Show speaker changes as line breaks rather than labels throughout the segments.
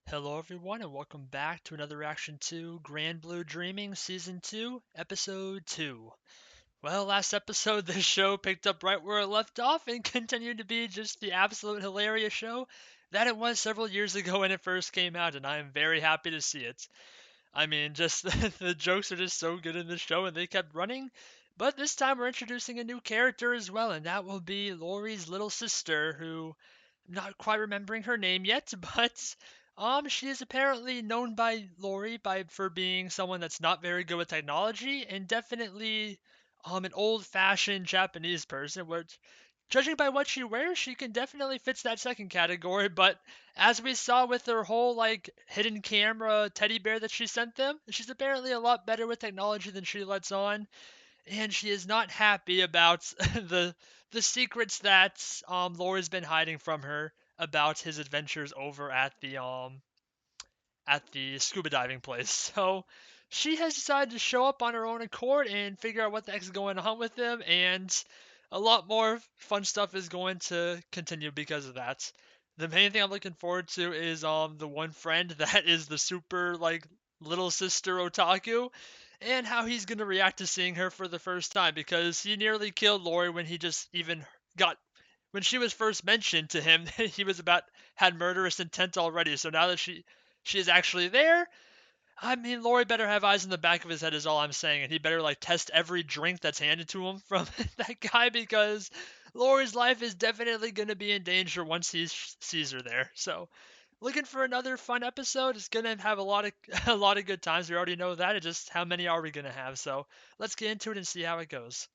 Hello everyone and welcome back to another reaction to Grand Blue Dreaming Season 2, Episode 2. Well, last episode this show picked up right where it left off and continued to be just the absolute hilarious show that it was several years ago when it first came out, and I am very happy to see it. I mean, just the jokes are just so good in this show and they kept running. But this time we're introducing a new character as well, and that will be Lori's little sister, who I'm not quite remembering her name yet, but she is apparently known by Lori for being someone that's not very good with technology and definitely an old-fashioned Japanese person. Which, judging by what she wears, she can definitely fits that second category. But as we saw with her whole like hidden camera teddy bear that she sent them, she's apparently a lot better with technology than she lets on, and she is not happy about the secrets that Laura's been hiding from her about his adventures over at the scuba diving place. So she has decided to show up on her own accord and figure out what the heck's going on with him, and a lot more fun stuff is going to continue because of that. The main thing I'm looking forward to is the one friend that is the super like little sister otaku, and how he's gonna react to seeing her for the first time, because he nearly killed Lori when he just even got when she was first mentioned to him. He was about had murderous intent already. So now that she is actually there, I mean, Lori better have eyes in the back of his head is all I'm saying, and he better like test every drink that's handed to him from that guy, because Lori's life is definitely going to be in danger once he sees her there. So, looking for another fun episode. It's going to have a lot of a lot of good times. We already know that. It's just how many are we going to have? So, let's get into it and see how it goes.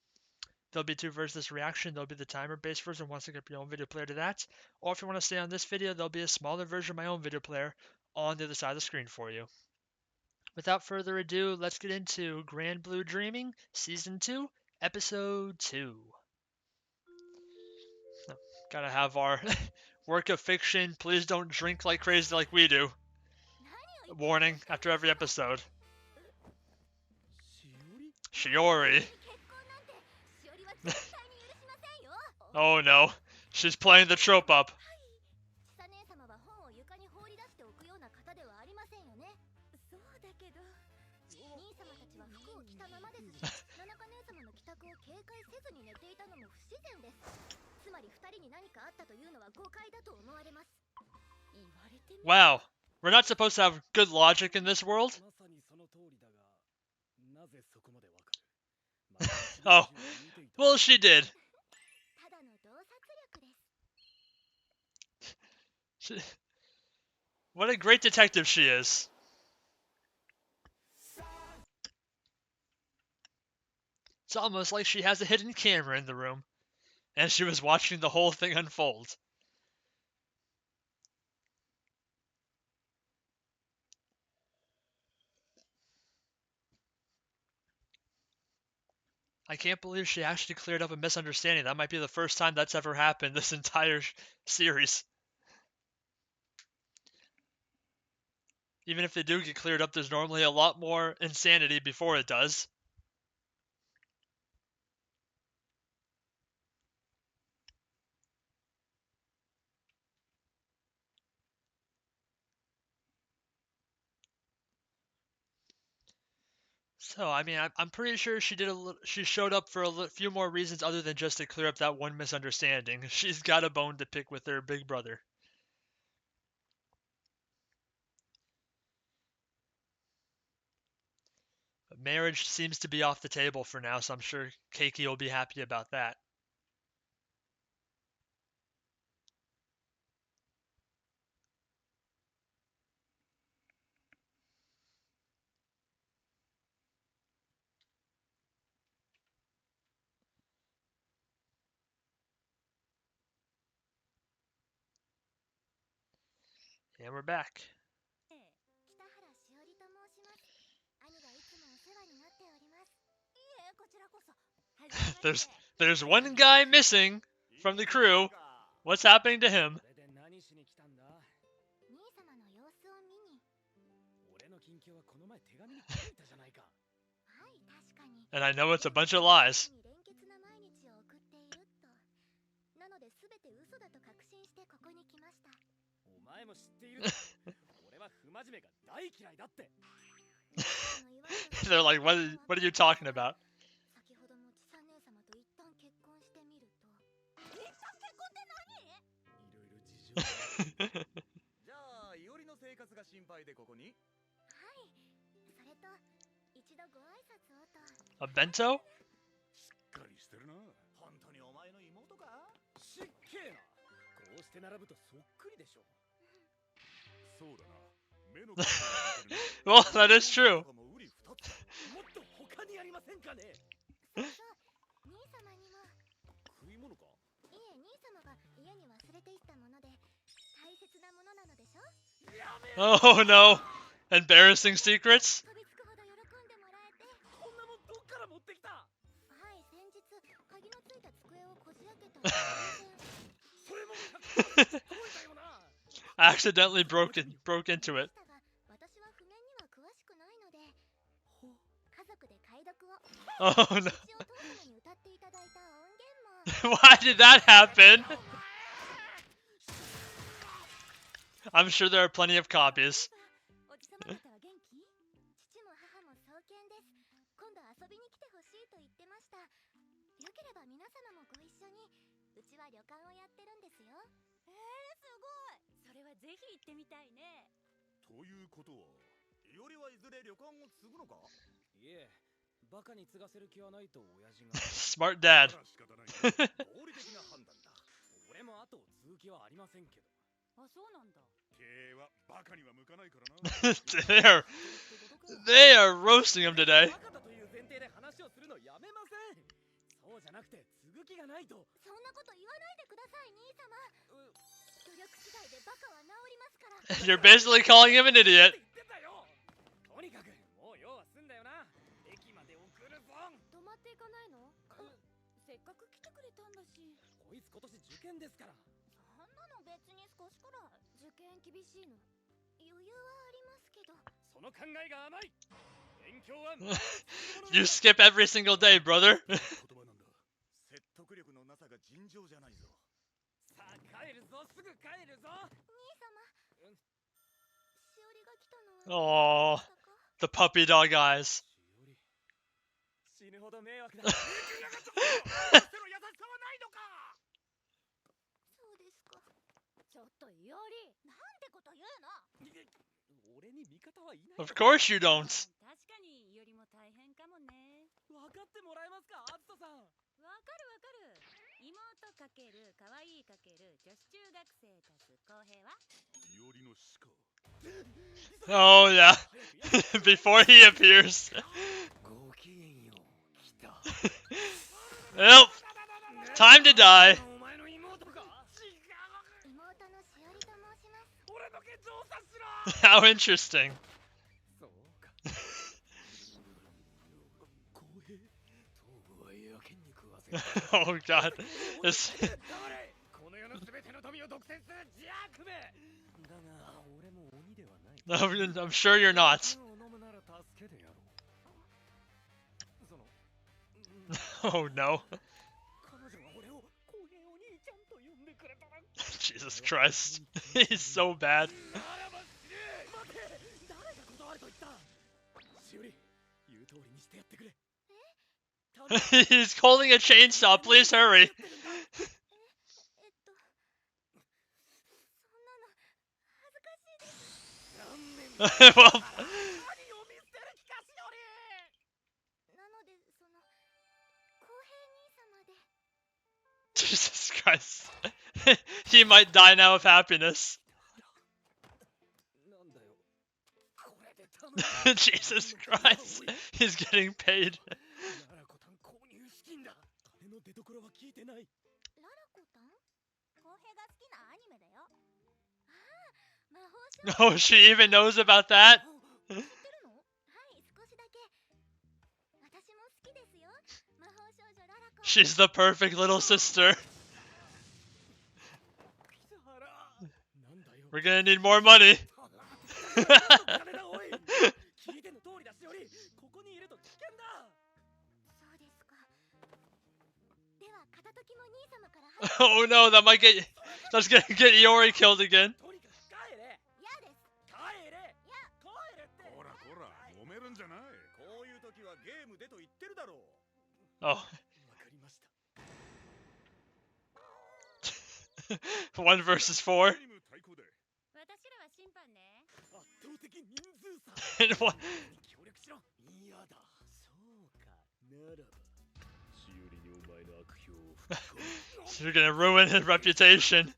There'll be two versions of this reaction. There'll be the timer-based version once I get your own video player to that. Or if you want to stay on this video, there'll be a smaller version of my own video player on the other side of the screen for you. Without further ado, let's get into Grand Blue Dreaming Season 2, Episode 2. Oh, gotta have our work of fiction. Please don't drink like crazy like we do. Warning after every episode. Shiori. Oh no. She's playing the trope up. Wow. We're not supposed to have good logic in this world? Oh. Well, she did. What a great detective she is. It's almost like she has a hidden camera in the room, and she was watching the whole thing unfold. I can't believe she actually cleared up a misunderstanding. That might be the first time that's ever happened this entire series. Even if they do get cleared up, there's normally a lot more insanity before it does. So, I mean, I'm pretty sure she showed up for a few more reasons other than just to clear up that one misunderstanding. She's got a bone to pick with her big brother. But marriage seems to be off the table for now, so I'm sure Keiki will be happy about that. And we're back. there's there's one guy missing from the crew. What's happening to him? And I know it's a bunch of lies. They're like, what are you talking about?
先ほども千佐姉様と一旦結婚してみると。一旦結婚って何？いろいろ事情が。じゃあ、いおりの生活が心配でここに？はい。それと一度ご挨拶をと。
A bento?
しっかりしてるな。本当にお前の妹か？しっけえな。こうして並ぶとそっくりでしょ。そうだな。目の
Well, that is true.
もっと他にありませんかね？
そうそう。兄様にも。
食い物か？
いえ、兄様が家に忘れていったもので大切なものなのでしょ？
Oh no. Embarrassing secrets?
飛びつくほど喜んでもらえて。
こんなもんどっから持ってきた？
はい、先日鍵のついた机をこじ開けた。
それも100%覚えたよな。
Accidentally broke into it.
私は譜面には詳しくないので、家族で解読を。
Oh no.
一応当様に歌っていただいた音源も。
Why did that happen? I'm sure there are plenty of copies.
おじさま方は元気？父も母も壮健です。今度遊びに来てほしいと言ってました。よければ皆様もご一緒に。うちは旅館をやってるんですよ。すごい。それはぜひ行ってみたいね。
ということは、いおりはいずれ旅館を継ぐのか？いえ、バカに継がせる気はないと親父が。
Smart dad.
仕方ない。合理的な判断だ。俺も後を継ぐ気はありませんけど。
あ、そうなんだ。
経営はバカには向かないからな。
they are roasting him today.
バカだという前提で話をするのやめません。そうじゃなくて継ぐ気がないと。
そんなこと言わないでください、兄様。努力次第でバカは治りますから。
You're basically calling him an idiot.
とにかくもう用は済んだよな。駅まで送るぞ。
止まっていかないの？せっかく来てくれたんだし。
こいつ今年受験ですから。
そんなの別に少しくらい。受験厳しいの。余裕はありますけど。
その考えが甘い。勉強は
You skip every single day, brother.
言葉なんだ。説得力のなさが尋常じゃないぞ。さあ帰るぞ、すぐ帰るぞ。
兄様。しおりが来たのは。
Aww, the puppy dog eyes.
死ぬほど迷惑だ。優しさはないのか。
そうですか。ちょっといおり、なんてこと言うの。
俺に味方はいない。
Of course you don't.
確かにいおりも大変かもね。
分かってもらえますか、あずささん。
わかるわかる。妹かける可愛いかける女子中学生足す公平は。
いおりの死か。
Oh yeah. Before he appears.
ごきげんよう。来た。
Well, time to die.
お前の妹か。
妹のしおりと申します。
俺のケツを察しろ。
How interesting.
そうか。公平。頭部はやけに食わせ。
Oh god. This.
この世のすべての富を独占する邪悪め。だが俺も鬼ではない。
I'm sure you're not.
飲むなら助けてやろう。その
Oh no.
彼女は俺を公平お兄ちゃんと呼んでくれたら。
Jesus Christ. He's so bad.
ならば死ね。待て。誰が断ると言った。しおり、言う通りにしてやってくれ。
He's holding a chainsaw. Please hurry.
そんなの恥ずかしいです。
Well,
何を見捨てる気かしおり。
なので公平兄様で。
Jesus Christ. He might die now of happiness.
なんだよ。これで頼む。
Jesus Christ. He's getting paid.
ララコタン購入資金だ。金の出所は聞いてない。
ララコタン？公平が好きなアニメだよ。ああ、魔法少女。
Oh, she even knows about that?
知ってるの？はい、少しだけ。私も好きですよ。魔法少女ララコ。
She's the perfect little sister. We're gonna need more money.
金だおい。聞いての通りだしおり。ここにいると危険だ。
そうですか。では片時も兄様から入っ
Oh no, that's gonna get Iori killed again.
とにかく帰れ。
嫌です。
帰れ。
いや、
ら揉めるんじゃない。こういう時はゲームでと言ってるだろう。
Oh.
わかりました。
1 versus 4.
チーム対抗で
私らは審判ね。
圧倒的人数差。
And what?
協力しろ。嫌だ。そうか。ならばしおりにお前の悪評を吹き込む。
You're gonna ruin his reputation.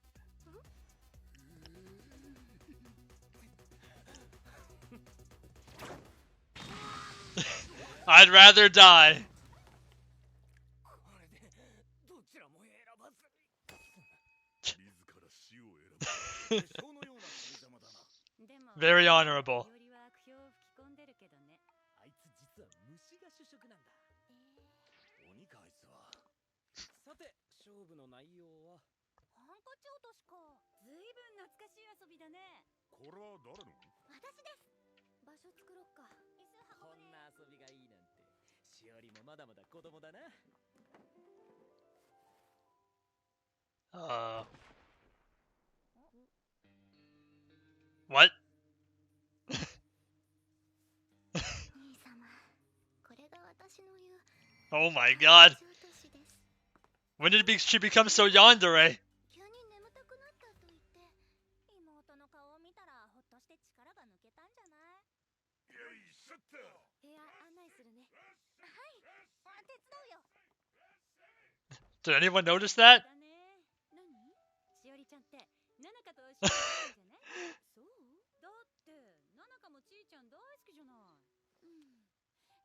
I'd rather die.
これでどちらも選ばずに。自ら死を選ぶ。武将のような神様だな。
でも
Very honorable.
よりは悪評を吹き込んでるけどね。
あいつ実は虫が主食なんだ。鬼かあいつは。さて勝負の内容は。
ハンカチ落としか。ずいぶん懐かしい遊びだね。
これは誰の？
私です。場所作ろっか。椅子運
こ
ぶね。
んな遊びがいいなんて。しおりもまだまだ子供だな。
What?
兄様、これが私の言う
Oh my god.
中都市です。
When did she become so yandere?
急に眠たくなったと言って、妹の顔を見たらほっとして力が抜けたんじゃない？
よいしょっと。
部屋案内するね。はい、手伝うよ。
Did anyone notice that?
だね。何？しおりちゃんってナナカと親友なんじゃね？そうだってナナカもちーちゃん大好きじゃない。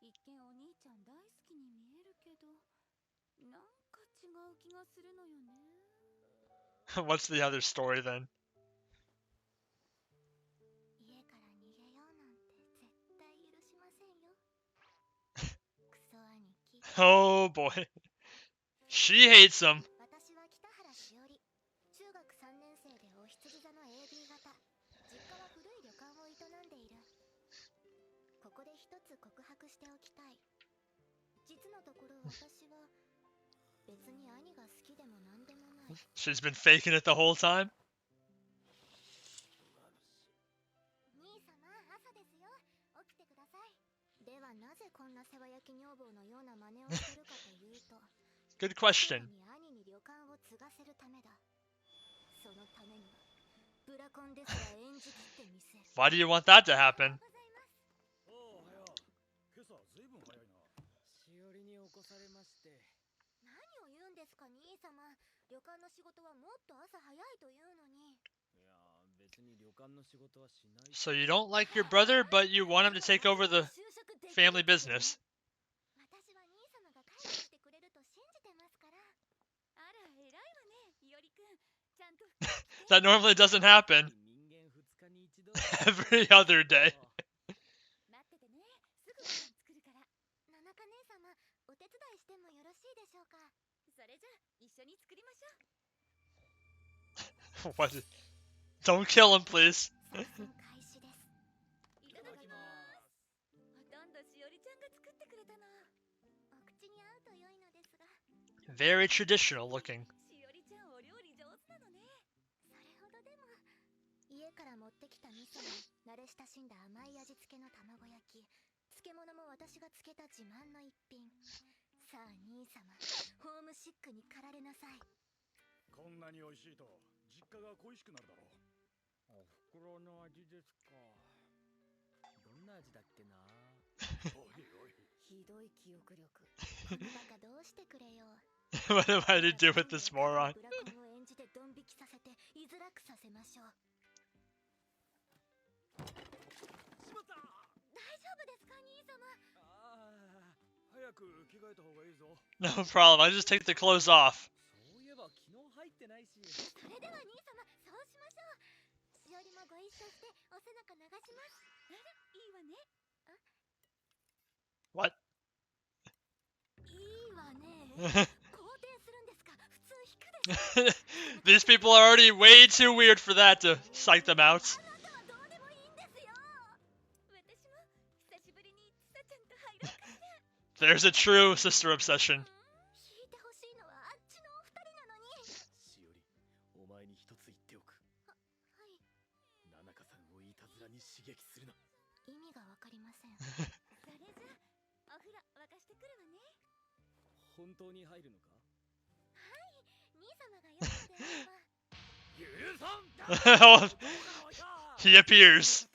一見お兄ちゃん大好きに見えるけど、なんか違う気がするのよね。
What's the other story then?
家から逃げようなんて絶対許しませんよ。クソ兄貴。
Oh boy. She hates him.
私は北原しおり。中学3年生でお羊座の AB 型。実家は古い旅館を営んでいる。ここで一つ告白しておきたい。実のところ私は別に兄が好きでもなんでもない。
She's been faking it the whole time.
兄様、朝ですよ。起きてください。ではなぜこんな世話焼き女房のような真似をするかというと、
Good question.
兄に旅館を継がせるためだ。そのためにはブラコンですら演じきってみせる。
Why do you want that to happen?
おお、はよ。今朝ずいぶん早いな。しおりに起こされまして。
何を言うんですか兄様。旅館の仕事はもっと朝早いというのに。
いや、別に旅館の仕事はしない。
So you don't like your brother, but you want him to take over the family business.
私は兄様が帰ってきてくれると信じてますから。あら、偉いわね、いおりくん。ちゃんと
That normally doesn't happen
人間2日に一度。
every other day.
待っててね。すぐご飯作るから。ナナカ姉様、お手伝いしてもよろしいでしょうか。それじゃ一緒に作りましょう。
What? Don't kill him, please.
作戦開始です。いただきます。ほとんどしおりちゃんが作ってくれたの。お口に合うと良いのですが。
Very traditional looking.
しおりちゃんお料理上手なのね。それほどでも。家から持ってきた味噌に慣れ親しんだ甘い味付けの卵焼き。漬物も私が漬けた自慢の一品。さあ兄様、ホームシックに駆られなさい。
こんなに美味しいと実家が恋しくなるだろう。お袋の味ですか。どんな味だっけな。おいおい。
ひどい記憶力。このバカどうしてくれよ。
What am I to do with this moron?
ブラコンを演じてドン引きさせて居づらくさせましょう。
しまった。
大丈夫ですか兄様。
ああ、早く着替えた方がいいぞ。
No problem. I just take the clothes off.
そういえば昨日入ってないし。
それでは兄様、そうしましょう。しおりもご一緒してお背中流します。いいわね。
What?
いいわね。肯定するんですか。普通引くでしょ。
These people are already way too weird for that to psych them out.
あなたはどうでもいいんですよ。私も久しぶりにちさちゃんと入ろうかしら。
There's a true sister obsession.
引いてほしいのはあっちのお二人なのに。
しおり、お前に一つ言っておく。
はい。
ナナカさんをいたずらに刺激するな。
意味がわかりません。それじゃお風呂沸かしてくるわね。
本当に入るのか？
兄様が良いのであれば。
許さん。
Oh, he appears.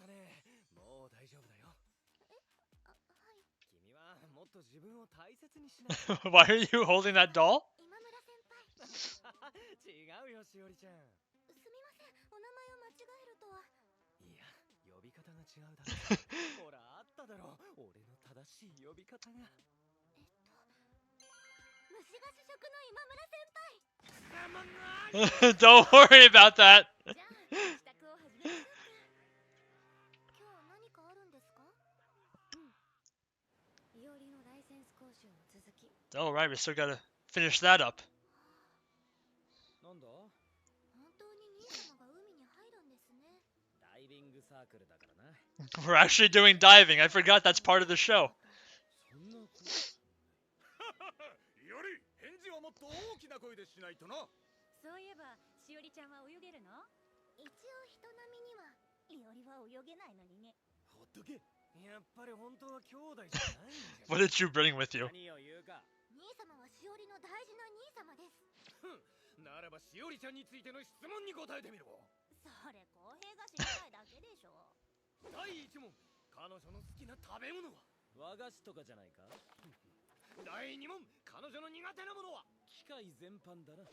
もう大丈夫だよ。
はい。
君はもっと自分を大切にしない。
Why are you holding that doll?
今村先輩。
違うよ、しおりちゃん。
すみません、お名前を間違えるとは。
いや、呼び方が違うだろ。ほら、あっただろ、俺の正しい呼び方が。
虫が主食の今村先輩。
Don't worry about that.
じゃあ支度を始めましょうか。今日何かあるんですか？いおりのライセンス講習の続き。
Alright, we still gotta finish that up.
なんだ？
本当に兄様が海に入るんですね。
ダイビングサークルだからな。
We're actually doing diving. I forgot that's part of the show.
そんなこと。より返事はもっと大きな声でしないとな。
そういえばしおりちゃんは泳げるの？一応人並みには。いおりは泳げないのにね。
ほっとけ。やっぱり本当は兄弟じゃないんじゃ。
What did you bring with you?
何を言うか。
兄様はしおりの大事な兄様です。
ならばしおりちゃんについての質問に答えてみろ。
それ公平が知りたいだけでしょ。
第1問、彼女の好きな食べ物は？和菓子とかじゃないか。第2問、彼女の苦手なものは？機械全般だな。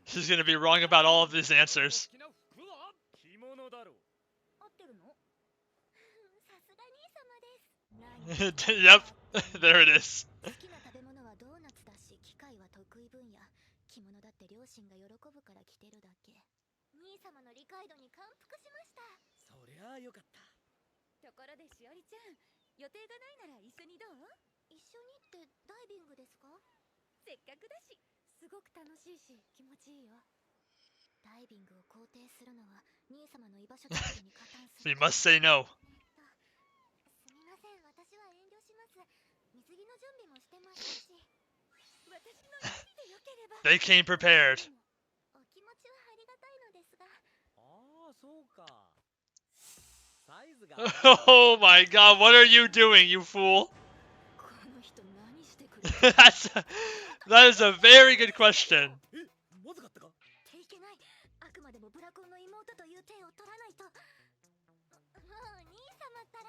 She's gonna be wrong about all of these answers.
好きな服は？着物だろう。
合ってるの？さすが兄様です。
Yep, there it is.
好きな食べ物はドーナツだし、機械は得意分野。着物だって両親が喜ぶから着てるだけ。兄様の理解度に感服しました。
そりゃあよかった。
ところでしおりちゃん、予定がないなら一緒にどう？一緒にってダイビングですか？せっかくだし、すごく楽しいし気持ちいいよ。ダイビングを肯定するのは兄様の居場所作りに加担す
We
る。
must say no.
すみません、私は遠慮します。水着の準備もしてますし。私の指でよければ。
They came prepared.
お気持ちはありがたいのですが。
ああ、そうか。サイズが。
Oh my god, what are you doing, you fool?
この人何してくれる？
That is a very good question.
え、まずかったか？
いけない。あくまでもブラコンの妹という体を取らないと。もう兄様ったら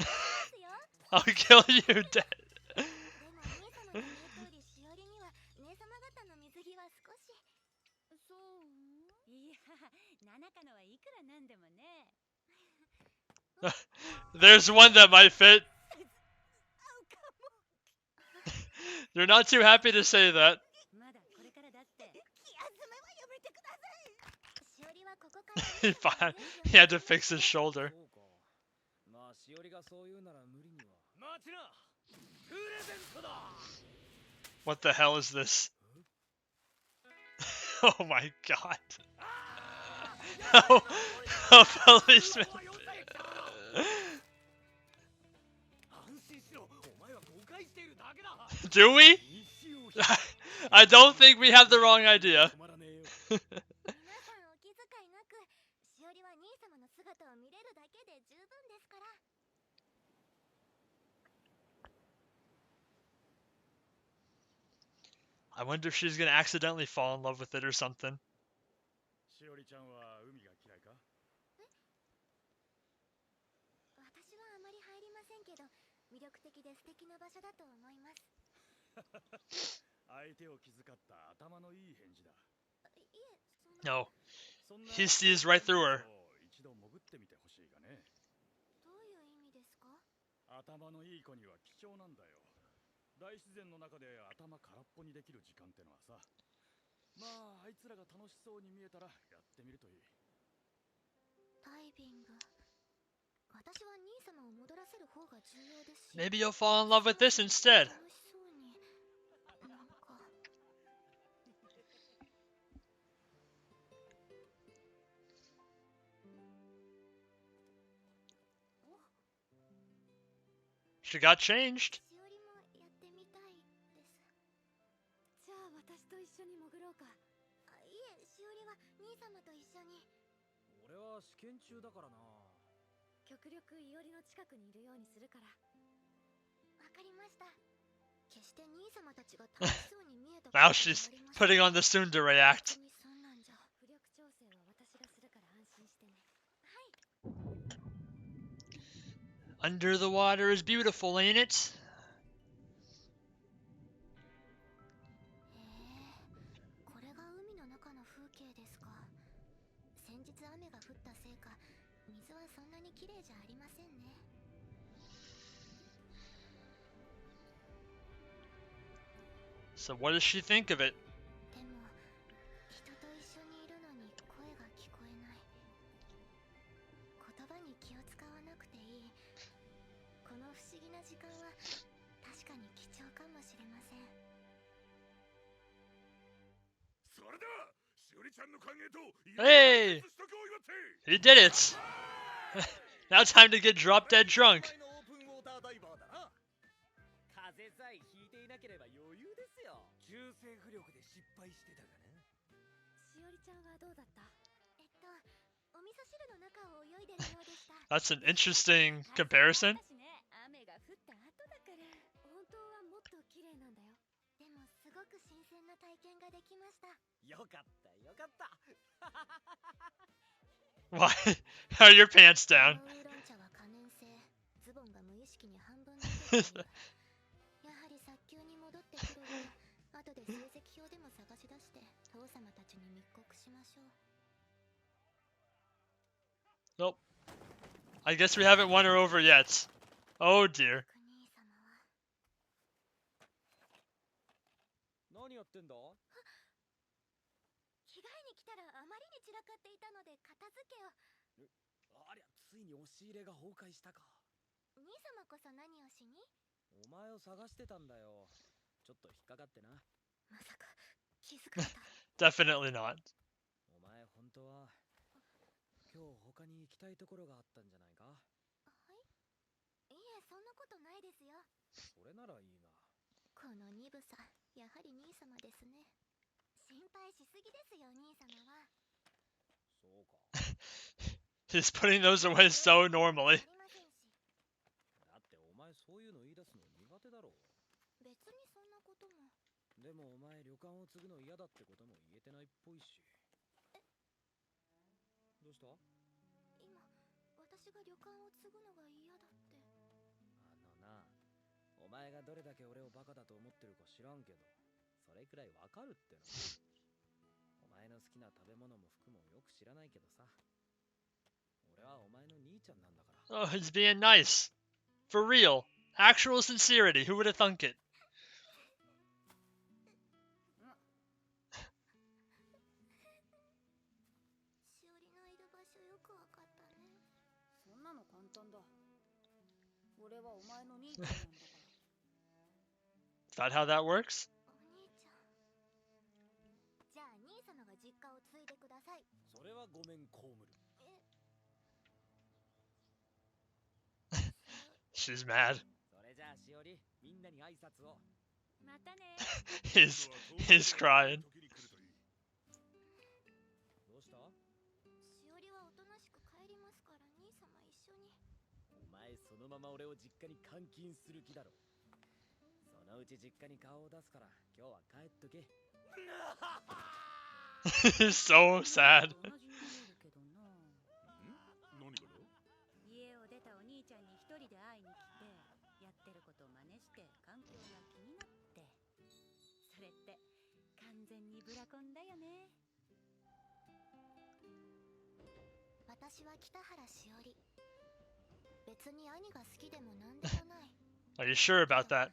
殺しますよ。
I'll kill you dead.
でも兄様の言う通り、しおりには姉様方の水着は少し。そう？いや、七香のはいくらなんでもね。
There's one that might fit. You're not too happy to say that.
まだこれからだって。気休めはやめてください。しおりはここから。
He had to fix his shoulder.
そうか。まあ、しおりがそう言うなら無理には。待ちな。プレゼントだ。
What the hell is this? Oh my god. Oh, a policeman.
安心しろ。お前は誤解しているだけだ。
Do we? I don't think we have the wrong idea.
止まらねえよ。
皆さんお気遣いなく、しおりは兄様の姿を見れるだけで十分ですから。
I wonder if she's gonna accidentally fall in love with it or something.
しおりちゃんは海が嫌いか？
私はあまり入りませんけど、魅力的で素敵な場所だと思います。
相手を気遣った頭のいい返事だ。
いえ、そんな。
No, he sees right through her.
一度潜ってみてほしいがね。
どういう意味ですか？
頭のいい子には貴重なんだよ。大自然の中で頭空っぽにできる時間ってのはさ。まあ、あいつらが楽しそうに見えたらやってみるといい。
ダイビング。私は兄様を戻らせる方が重要ですし。
Maybe you'll fall in love with this instead.
楽しそうに。なんか。
She got changed.
しおりもやってみたいです。じゃあ私と一緒に潜ろうか。いえ、しおりは兄様と一緒に。
俺は試験中だからな。
許極力いおりの近くにいるようにするから。わかりました。決して兄様たちが楽しそうに見えたこと
Now
は
she's
ありません。
putting on the tsundere act.
別にそんなんじゃ。浮力調整は私がするから安心してね。はい。
Under the water is beautiful, ain't it?
へえ、これが海の中の風景ですか。先日雨が降ったせいか、水はそんなに綺麗じゃありませんね。
So what does she think of it?
でも人と一緒にいるのに声が聞こえない。言葉に気を使わなくていい。この不思議な時間は確かに貴重かもしれません。
それではしおりちゃんの歓迎と
Hey! He did it! Now time to get drop dead drunk.
風さえ引いていなければ余裕ですよ。中性浮力で失敗してたがな。
しおりちゃんはどうだった？お味噌汁の中を泳いでるようでした。
That's an interesting comparison.
雨が降った後だから。本当はもっと綺麗なんだよ。でもすごく新鮮な体験ができました。
よかったよかった。
Why are your pants down?
ウーロン茶は可燃性。ズボンが無意識に半分出てる。やはり早急に戻ってくるわ。後で成績表でも探し出して父様たちに密告しましょう。
Nope. I guess we haven't won her over yet. Oh dear.
兄様は。
何やってんだ？
着替えに来たらあまりに散らかっていたので片付けを。
ありゃ、ついに押し入れが崩壊したか。
兄様こそ何をしに？
お前を探してたんだよ。ちょっと引っかかってな。
まさか気づかれた。
Definitely not.
お前本当は今日他に行きたいところがあったんじゃないか？
はい？いえ、そんなことないですよ。
それならいいが。
この鈍さ、やはり兄様ですね。心配しすぎですよ、兄様は。
そうか。
He's putting those away so normally.
だってお前そういうの言い出すの苦手だろう。
別にそんなことも。
でもお前旅館を継ぐの嫌だってことも言えてないっぽいし。どうした？
今、私が旅館を継ぐのが嫌だって。
な、お前がどれだけ俺をバカだと思ってるか知らんけど、それくらいわかるっての。お前の好きな食べ物も服もよく知らないけどさ。俺はお前の兄ちゃんなんだから。
Oh, he's being nice. For real. Actual sincerity. Who would have thunk it?
しおりのいる場所よくわかったね。
そんなの簡単だ。俺はお前の兄ちゃんなんだから。
Is that how that works?
お兄ちゃん。じゃあ兄様が実家を継いでください。
それはごめん被る。
She's mad.
それじゃあしおり、みんなに挨拶を。
またね。
He's crying.
どうした？
しおりはおとなしく帰りますから兄様一緒に。
お前そのまま俺を実家に監禁する気だろ。そのうち実家に顔を出すから今日は帰っとけ。
He's so sad.
同じに見えるけどな。
何がだ？
家を出たお兄ちゃんに一人で会いに来て、やってることを真似して環境が気になって。それって完全にブラコンだよね。
私は北原しおり。別に兄が好きでもなんでもない。
Are you sure about that?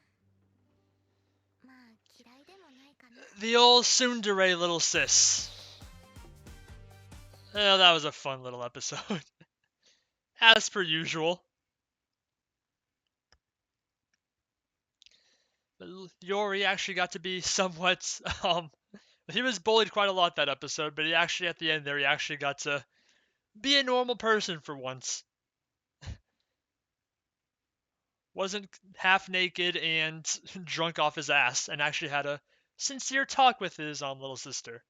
まあ嫌いでもないかな。
The old tsundere little sis. Oh, that was a fun little episode. As per usual. But Yori actually got to be somewhat, he was bullied quite a lot that episode, but he actually, at the end there, he actually got to be a normal person for once. Wasn't half naked and drunk off his ass, and actually had a sincere talk with his little sister.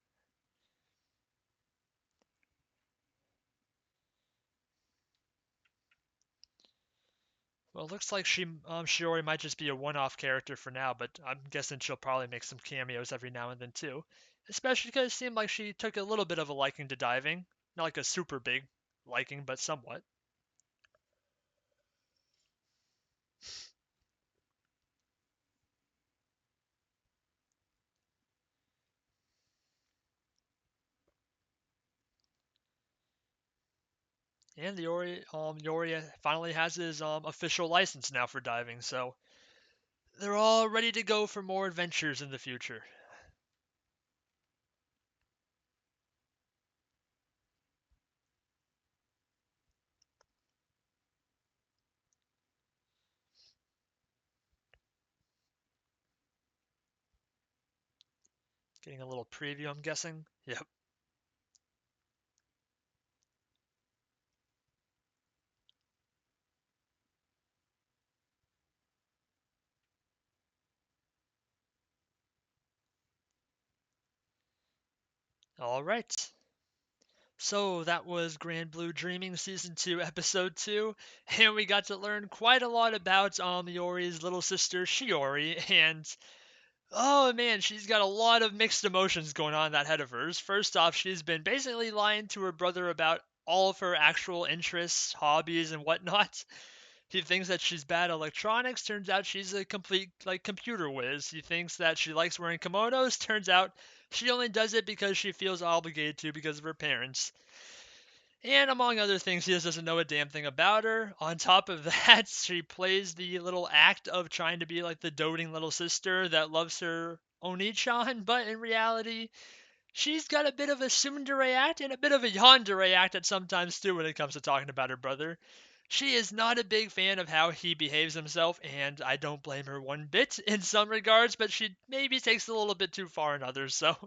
Well, it looks like Shiori might just be a one-off character for now, but I'm guessing she'll probably make some cameos every now and then too. Especially because it seemed like she took a little bit of a liking to diving. Not like a super big liking, but somewhat. And the Yori finally has his official license now for diving, so they're all ready to go for more adventures in the future. Getting a little preview, I'm guessing. Yep. All right. So that was Grand Blue Dreaming Season 2, Episode 2, and we got to learn quite a lot about Yori's little sister Shiori, and oh man, she's got a lot of mixed emotions going on in that head of hers. First off, she's been basically lying to her brother about all of her actual interests, hobbies, and whatnot. He thinks that she's bad at electronics, turns out she's a complete like computer whiz. He thinks that she likes wearing kimonos, turns out she only does it because she feels obligated to because of her parents. And among other things, he just doesn't know a damn thing about her. On top of that, she plays the little act of trying to be like the doting little sister that loves her Oni-chan, but in reality, she's got a bit of a tsundere act and a bit of a yandere act at sometimes too when it comes to talking about her brother. She is not a big fan of how he behaves himself, and I don't blame her one bit in some regards, but she maybe takes it a little bit too far in others, so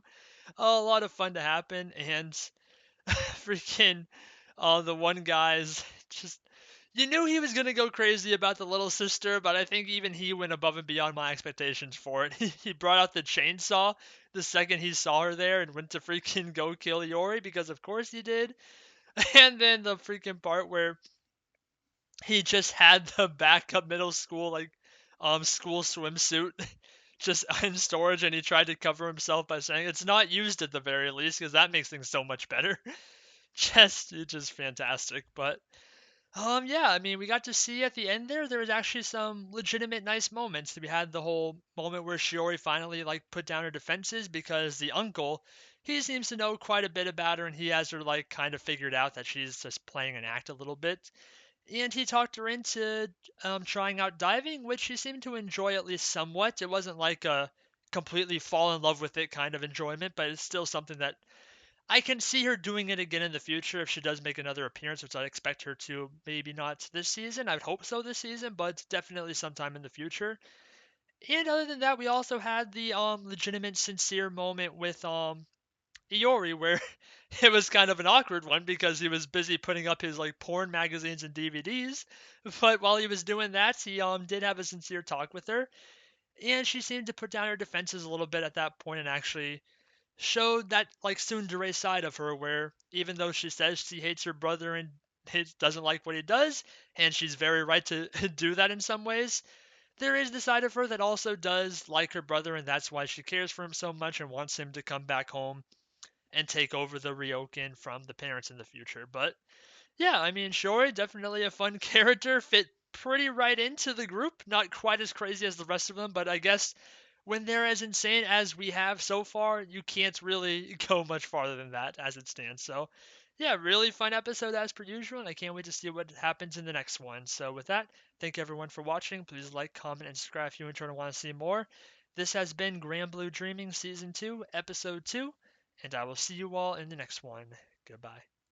a lot of fun to happen, and freaking the one guy's just you knew he was gonna go crazy about the little sister, but I think even he went above and beyond my expectations for it. He brought out the chainsaw the second he saw her there and went to freaking go kill Yori because of course he did. And then the freaking part where he just had the backup middle school school swimsuit just in storage and he tried to cover himself by saying it's not used at the very least because that makes things so much better. Just fantastic. But yeah, I mean, we got to see at the end there was actually some legitimate nice moments. We had the whole moment where Shiori finally like put down her defenses because the uncle, he seems to know quite a bit about her and he has her like kind of figured out that she's just playing an act a little bit. And he talked her into trying out diving, which she seemed to enjoy at least somewhat. It wasn't like a completely fall in love with it kind of enjoyment, but it's still something that I can see her doing it again in the future if she does make another appearance, which I expect her to. Maybe not this season. I would hope so this season, but definitely sometime in the future. And other than that, we also had the legitimate, sincere moment with Iori, where it was kind of an awkward one because he was busy putting up his like porn magazines and DVDs. But while he was doing that, he did have a sincere talk with her, and she seemed to put down her defenses a little bit at that point and actually showed that like tsundere side of her where even though she says she hates her brother and doesn't like what he does, and she's very right to do that in some ways, there is the side of her that also does like her brother, and that's why she cares for him so much and wants him to come back home and take over the Ryokan from the parents in the future. But yeah, I mean, Shori, definitely a fun character, fit pretty right into the group. Not quite as crazy as the rest of them, but I guess when they're as insane as we have so far, you can't really go much farther than that as it stands. So, yeah, really fun episode as per usual, and I can't wait to see what happens in the next one. So, with that, thank everyone for watching. Please like, comment, and subscribe if you enjoyed and want to see more. This has been Grand Blue Dreaming Season 2, Episode 2, and I will see you all in the next one. Goodbye.